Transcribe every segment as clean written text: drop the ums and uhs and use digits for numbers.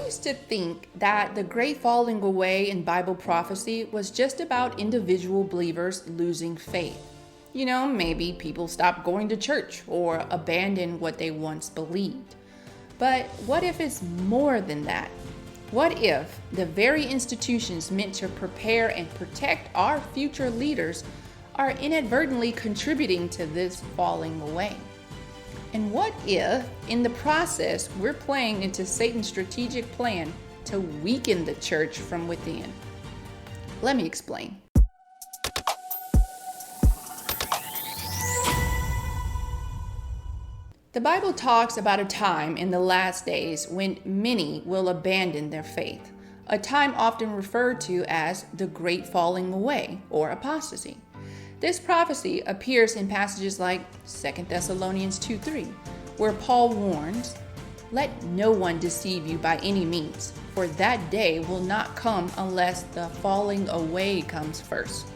used to think that the great falling away in Bible prophecy was just about individual believers losing faith. Maybe people stopped going to church or abandoned what they once believed. But what if it's more than that? What if the very institutions meant to prepare and protect our future leaders are inadvertently contributing to this falling away? And what if, in the process, we're playing into Satan's strategic plan to weaken the church from within? Let me explain. The Bible talks about a time in the last days when many will abandon their faith, a time often referred to as the great falling away or apostasy. This prophecy appears in passages like 2 Thessalonians 2:3, where Paul warns, "Let no one deceive you by any means, for that day will not come unless the falling away comes first."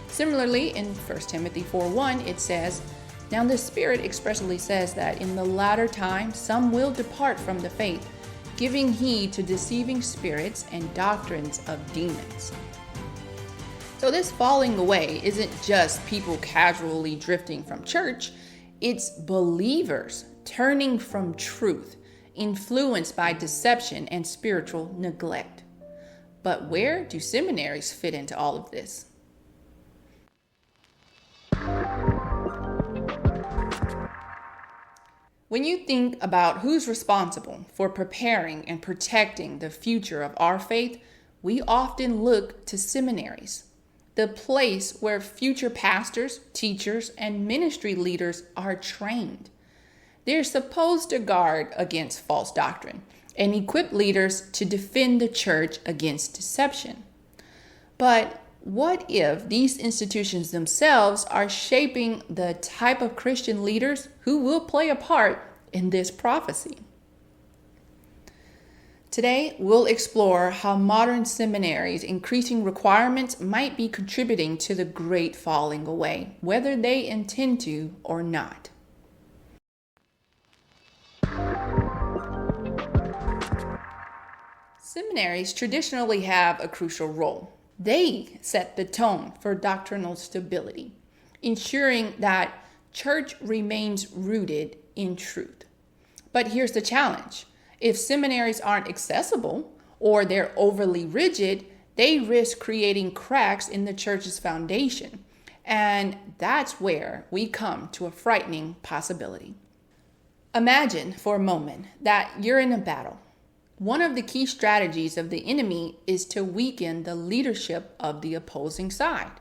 Similarly, in 1 Timothy 4:1, it says, "Now the Spirit expressly says that in the latter time some will depart from the faith, giving heed to deceiving spirits and doctrines of demons." So this falling away isn't just people casually drifting from church, it's believers turning from truth, influenced by deception and spiritual neglect. But where do seminaries fit into all of this? When you think about who's responsible for preparing and protecting the future of our faith, we often look to seminaries, the place where future pastors, teachers, and ministry leaders are trained. They're supposed to guard against false doctrine and equip leaders to defend the church against deception. But what if these institutions themselves are shaping the type of Christian leaders who will play a part in this prophecy? Today, we'll explore how modern seminaries' increasing requirements might be contributing to the great falling away, whether they intend to or not. Seminaries traditionally have a crucial role. They set the tone for doctrinal stability, ensuring that church remains rooted in truth. But here's the challenge. If seminaries aren't accessible or they're overly rigid, they risk creating cracks in the church's foundation. And that's where we come to a frightening possibility. Imagine for a moment that you're in a battle. One of the key strategies of the enemy is to weaken the leadership of the opposing side,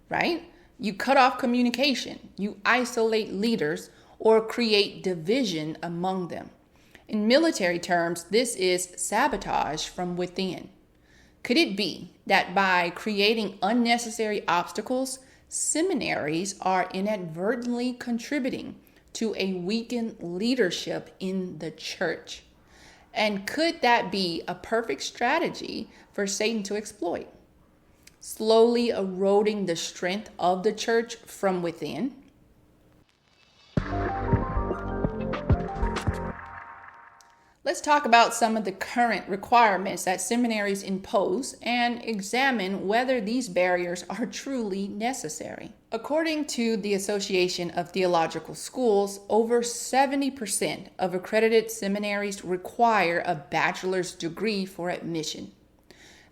right? You cut off communication, you isolate leaders, or create division among them. In military terms, this is sabotage from within. Could it be that by creating unnecessary obstacles, seminaries are inadvertently contributing to a weakened leadership in the church? And could that be a perfect strategy for Satan to exploit? Slowly eroding the strength of the church from within? Let's talk about some of the current requirements that seminaries impose and examine whether these barriers are truly necessary. According to the Association of Theological Schools, over 70% of accredited seminaries require a bachelor's degree for admission.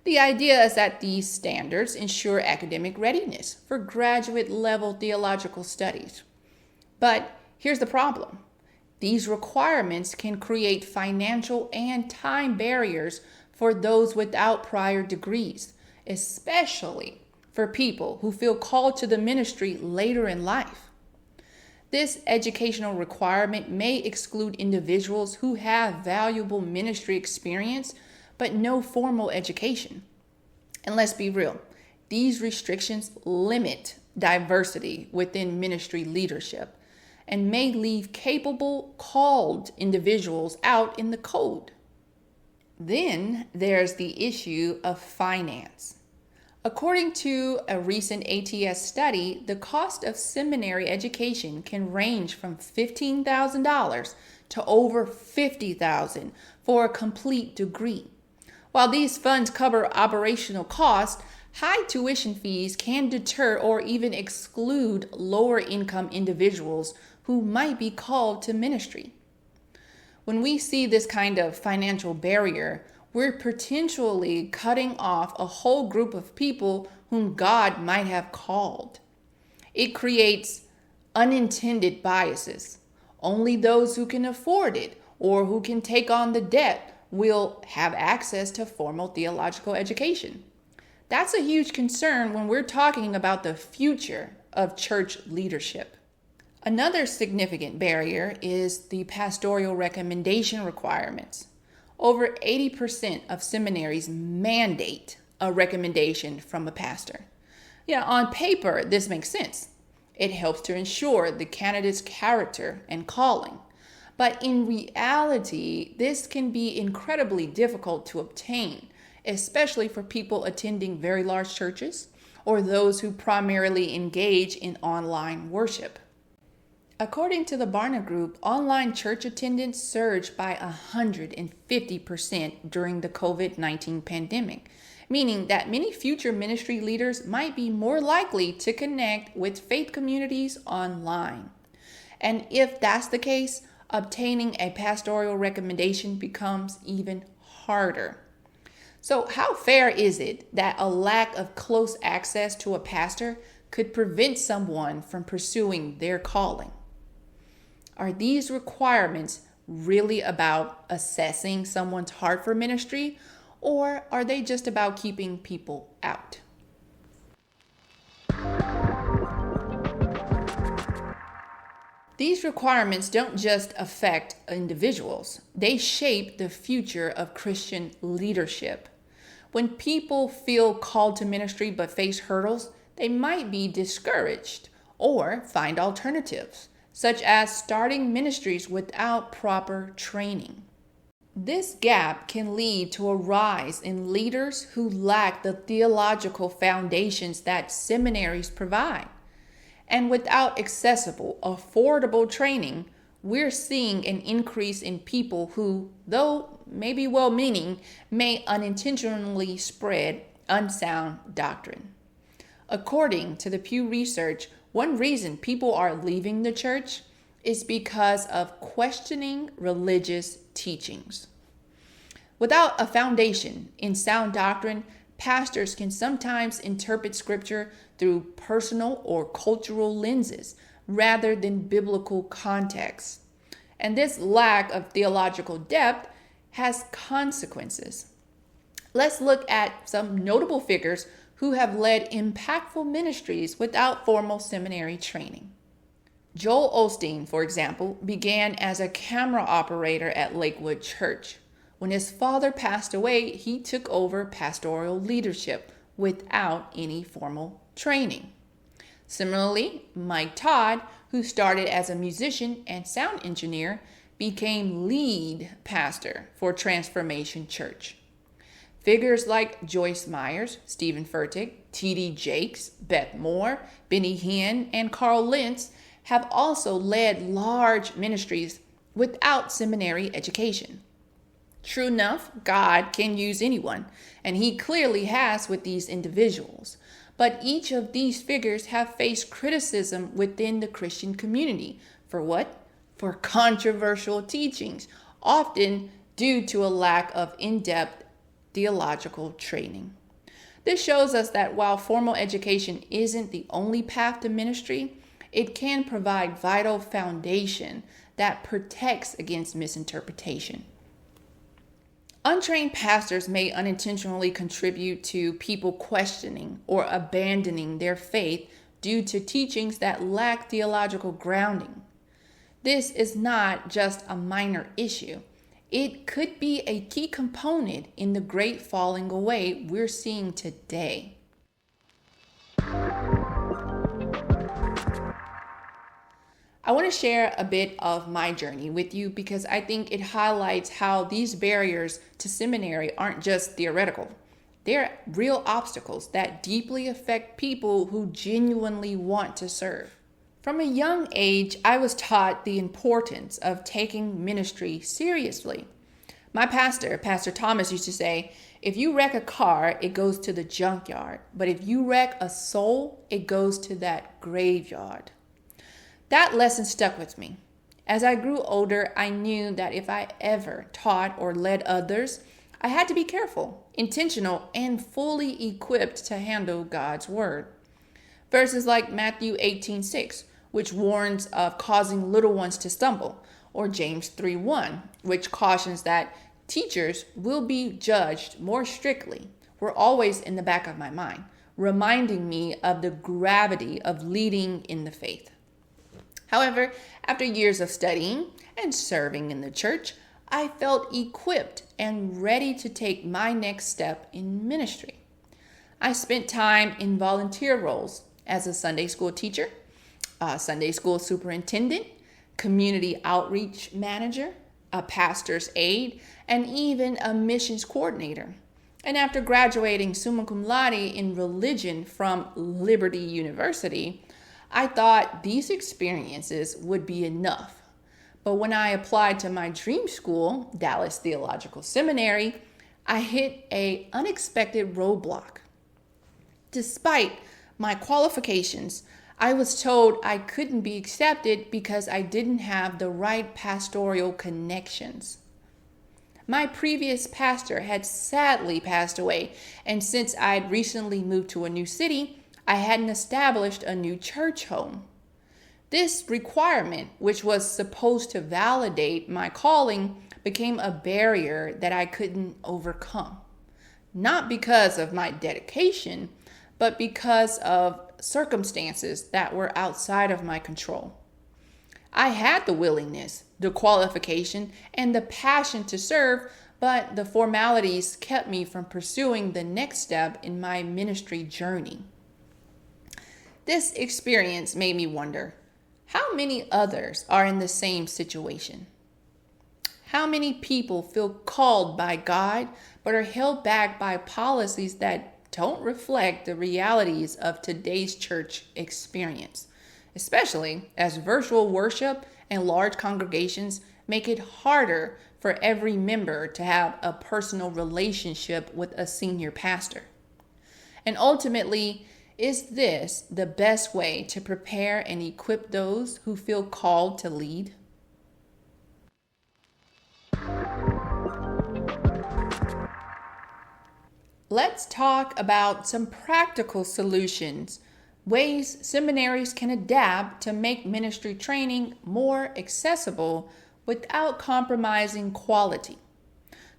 The idea is that these standards ensure academic readiness for graduate level theological studies. But here's the problem. These requirements can create financial and time barriers for those without prior degrees, especially for people who feel called to the ministry later in life. This educational requirement may exclude individuals who have valuable ministry experience but no formal education. And let's be real, these restrictions limit diversity within ministry leadership and may leave capable, called individuals out in the cold. Then there's the issue of finance. According to a recent ATS study, the cost of seminary education can range from $15,000 to over $50,000 for a complete degree. While these funds cover operational costs, high tuition fees can deter or even exclude lower income individuals who might be called to ministry. When we see this kind of financial barrier, we're potentially cutting off a whole group of people whom God might have called. It creates unintended biases. Only those who can afford it or who can take on the debt will have access to formal theological education. That's a huge concern when we're talking about the future of church leadership. Another significant barrier is the pastoral recommendation requirements. Over 80% of seminaries mandate a recommendation from a pastor. Yeah, on paper, this makes sense. It helps to ensure the candidate's character and calling. But in reality, this can be incredibly difficult to obtain, especially for people attending very large churches or those who primarily engage in online worship. According to the Barna Group, online church attendance surged by 150% during the COVID-19 pandemic, meaning that many future ministry leaders might be more likely to connect with faith communities online. And if that's the case, obtaining a pastoral recommendation becomes even harder. So how fair is it that a lack of close access to a pastor could prevent someone from pursuing their calling? Are these requirements really about assessing someone's heart for ministry, or are they just about keeping people out? These requirements don't just affect individuals, they shape the future of Christian leadership. When people feel called to ministry but face hurdles, they might be discouraged or find alternatives, such as starting ministries without proper training. This gap can lead to a rise in leaders who lack the theological foundations that seminaries provide. And without accessible, affordable training, we're seeing an increase in people who, though maybe well-meaning, may unintentionally spread unsound doctrine. According to the Pew Research, one reason people are leaving the church is because of questioning religious teachings. Without a foundation in sound doctrine, pastors can sometimes interpret scripture through personal or cultural lenses rather than biblical context. And this lack of theological depth has consequences. Let's look at some notable figures who have led impactful ministries without formal seminary training. Joel Osteen, for example, began as a camera operator at Lakewood Church. When his father passed away, he took over pastoral leadership without any formal training. Similarly, Mike Todd, who started as a musician and sound engineer, became lead pastor for Transformation Church. Figures like Joyce Myers, Stephen Furtick, T.D. Jakes, Beth Moore, Benny Hinn, and Carl Lentz have also led large ministries without seminary education. True enough, God can use anyone, and he clearly has with these individuals. But each of these figures have faced criticism within the Christian community. For what? For controversial teachings, often due to a lack of in-depth theological training. This shows us that while formal education isn't the only path to ministry, it can provide vital foundation that protects against misinterpretation. Untrained pastors may unintentionally contribute to people questioning or abandoning their faith due to teachings that lack theological grounding. This is not just a minor issue. It could be a key component in the great falling away we're seeing today. I want to share a bit of my journey with you because I think it highlights how these barriers to seminary aren't just theoretical. They're real obstacles that deeply affect people who genuinely want to serve. From a young age, I was taught the importance of taking ministry seriously. My pastor, Pastor Thomas, used to say, if you wreck a car, it goes to the junkyard. But if you wreck a soul, it goes to that graveyard. That lesson stuck with me. As I grew older, I knew that if I ever taught or led others, I had to be careful, intentional, and fully equipped to handle God's word. Verses like Matthew 18:6, which warns of causing little ones to stumble, or James 3:1, which cautions that teachers will be judged more strictly, were always in the back of my mind, reminding me of the gravity of leading in the faith. However, after years of studying and serving in the church, I felt equipped and ready to take my next step in ministry. I spent time in volunteer roles as a Sunday school teacher, a Sunday school superintendent, community outreach manager, a pastor's aide, and even a missions coordinator. And after graduating summa cum laude in religion from Liberty University, I thought these experiences would be enough. But when I applied to my dream school, Dallas Theological Seminary, I hit an unexpected roadblock. Despite my qualifications, I was told I couldn't be accepted because I didn't have the right pastoral connections. My previous pastor had sadly passed away, and since I'd recently moved to a new city, I hadn't established a new church home. This requirement, which was supposed to validate my calling, became a barrier that I couldn't overcome. Not because of my dedication, but because of circumstances that were outside of my control. I had the willingness, the qualification, and the passion to serve, but the formalities kept me from pursuing the next step in my ministry journey. This experience made me wonder, how many others are in the same situation? How many people feel called by God, but are held back by policies that don't reflect the realities of today's church experience, especially as virtual worship and large congregations make it harder for every member to have a personal relationship with a senior pastor? And ultimately, is this the best way to prepare and equip those who feel called to lead? Let's talk about some practical solutions, ways seminaries can adapt to make ministry training more accessible without compromising quality.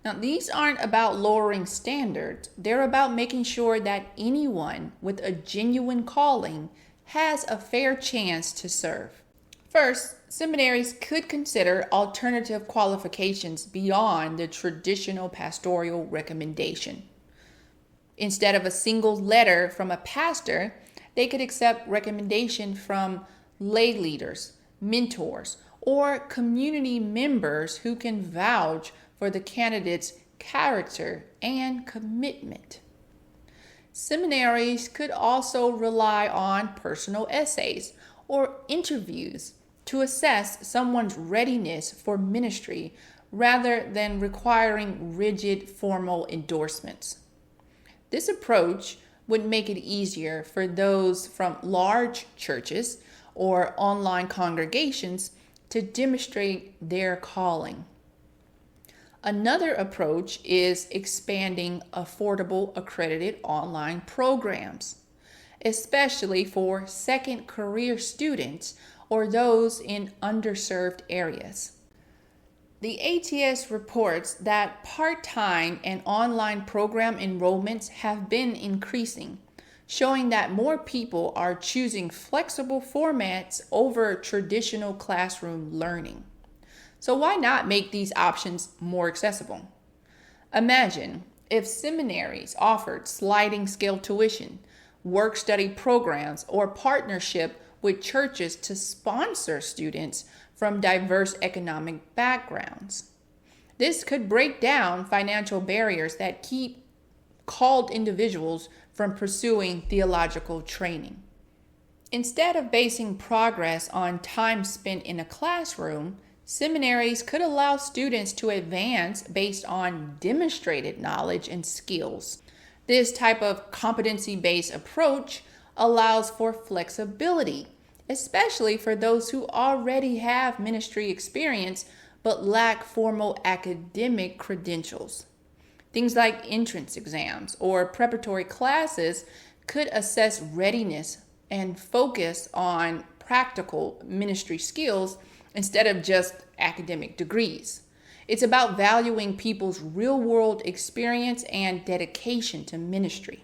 Now, these aren't about lowering standards. They're about making sure that anyone with a genuine calling has a fair chance to serve. First, seminaries could consider alternative qualifications beyond the traditional pastoral recommendation. Instead of a single letter from a pastor, they could accept recommendation from lay leaders, mentors, or community members who can vouch for the candidate's character and commitment. Seminaries could also rely on personal essays or interviews to assess someone's readiness for ministry rather than requiring rigid formal endorsements. This approach would make it easier for those from large churches or online congregations to demonstrate their calling. Another approach is expanding affordable accredited online programs, especially for second career students or those in underserved areas. The ATS reports that part-time and online program enrollments have been increasing, showing that more people are choosing flexible formats over traditional classroom learning. So why not make these options more accessible? Imagine if seminaries offered sliding scale tuition, work-study programs, or partnership with churches to sponsor students from diverse economic backgrounds. This could break down financial barriers that keep called individuals from pursuing theological training. Instead of basing progress on time spent in a classroom, Seminaries could allow students to advance based on demonstrated knowledge and skills. This type of competency-based approach allows for flexibility, especially for those who already have ministry experience but lack formal academic credentials. Things like entrance exams or preparatory classes could assess readiness and focus on practical ministry skills instead of just academic degrees. It's about valuing people's real-world experience and dedication to ministry.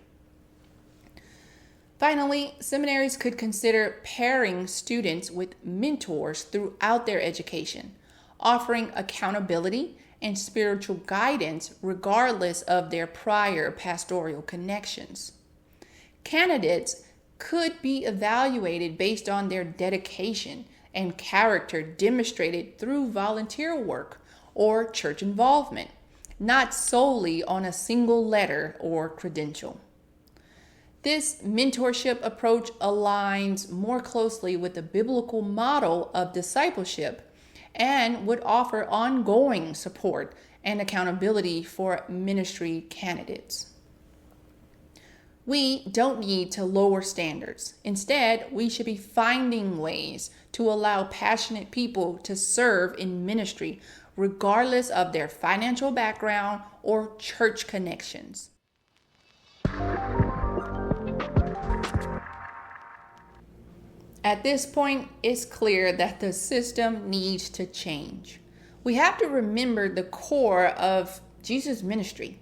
Finally, seminaries could consider pairing students with mentors throughout their education, offering accountability and spiritual guidance regardless of their prior pastoral connections. Candidates could be evaluated based on their dedication and character demonstrated through volunteer work or church involvement, not solely on a single letter or credential. This mentorship approach aligns more closely with the biblical model of discipleship and would offer ongoing support and accountability for ministry candidates. We don't need to lower standards. Instead, we should be finding ways to allow passionate people to serve in ministry, regardless of their financial background or church connections. At this point, it's clear that the system needs to change. We have to remember the core of Jesus' ministry.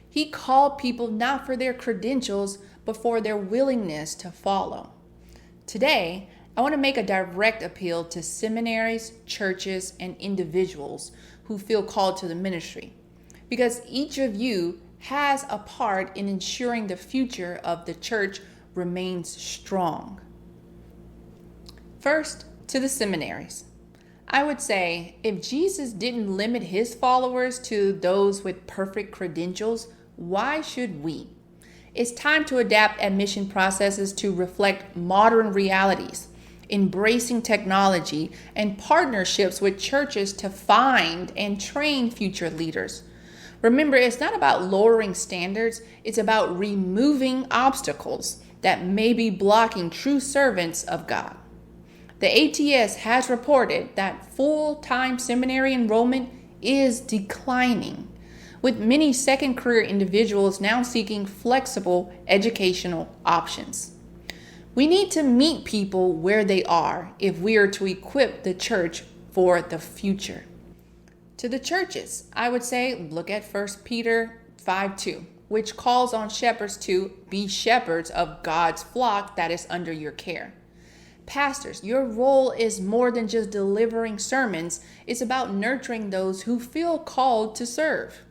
He called people not for their credentials, but for their willingness to follow. Today, I want to make a direct appeal to seminaries, churches, and individuals who feel called to the ministry, because each of you has a part in ensuring the future of the church remains strong. First, to the seminaries. I would say if Jesus didn't limit his followers to those with perfect credentials, why should we? It's time to adapt admission processes to reflect modern realities, embracing technology and partnerships with churches to find and train future leaders. Remember, it's not about lowering standards, it's about removing obstacles that may be blocking true servants of God. The ATS has reported that full-time seminary enrollment is declining, with many second career individuals now seeking flexible educational options. We need to meet people where they are if we are to equip the church for the future. To the churches, I would say look at 1 Peter 5:2, which calls on shepherds to be shepherds of God's flock that is under your care. Pastors, your role is more than just delivering sermons. It's about nurturing those who feel called to serve.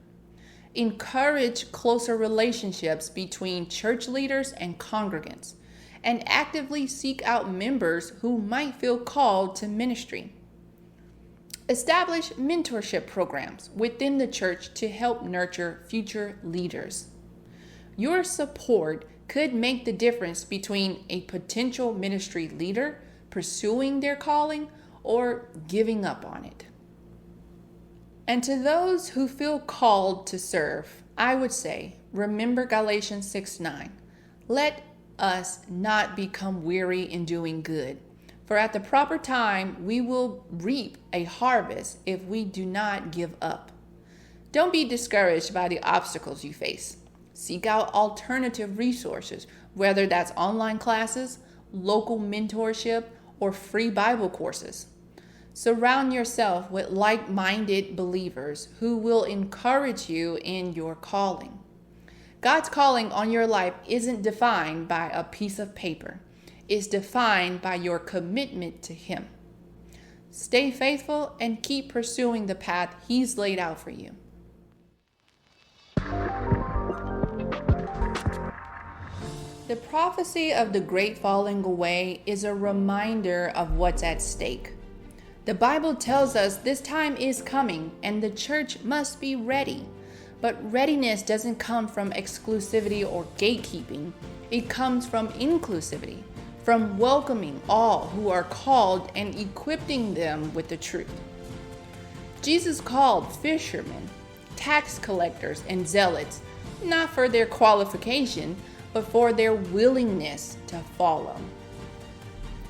Encourage closer relationships between church leaders and congregants, and actively seek out members who might feel called to ministry. Establish mentorship programs within the church to help nurture future leaders. Your support could make the difference between a potential ministry leader pursuing their calling or giving up on it. And to those who feel called to serve, I would say, remember Galatians 6:9. Let us not become weary in doing good, for at the proper time we will reap a harvest if we do not give up. Don't be discouraged by the obstacles you face. Seek out alternative resources, whether that's online classes, local mentorship, or free Bible courses. Surround yourself with like-minded believers who will encourage you in your calling. God's calling on your life isn't defined by a piece of paper. It's defined by your commitment to Him. Stay faithful and keep pursuing the path He's laid out for you. The prophecy of the great falling away is a reminder of what's at stake. The Bible tells us this time is coming and the church must be ready. But readiness doesn't come from exclusivity or gatekeeping. It comes from inclusivity, from welcoming all who are called and equipping them with the truth. Jesus called fishermen, tax collectors, and zealots not for their qualification, but for their willingness to follow.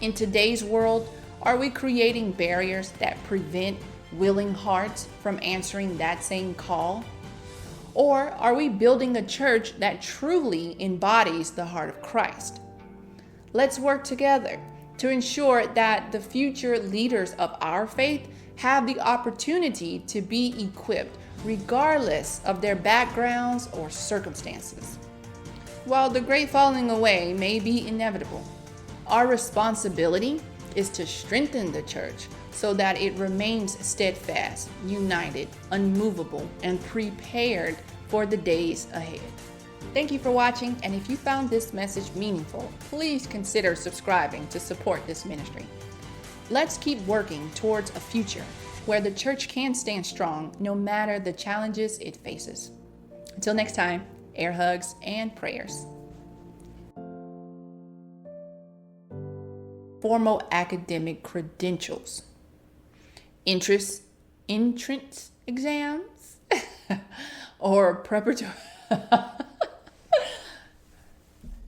In today's world, are we creating barriers that prevent willing hearts from answering that same call? Or are we building a church that truly embodies the heart of Christ? Let's work together to ensure that the future leaders of our faith have the opportunity to be equipped regardless of their backgrounds or circumstances. While the great falling away may be inevitable, our responsibility is to strengthen the church so that it remains steadfast, united, unmovable, and prepared for the days ahead. Thank you for watching, and if you found this message meaningful, please consider subscribing to support this ministry. Let's keep working towards a future where the church can stand strong no matter the challenges it faces. Until next time, air hugs and prayers. Formal academic credentials. Entrance exams or preparatory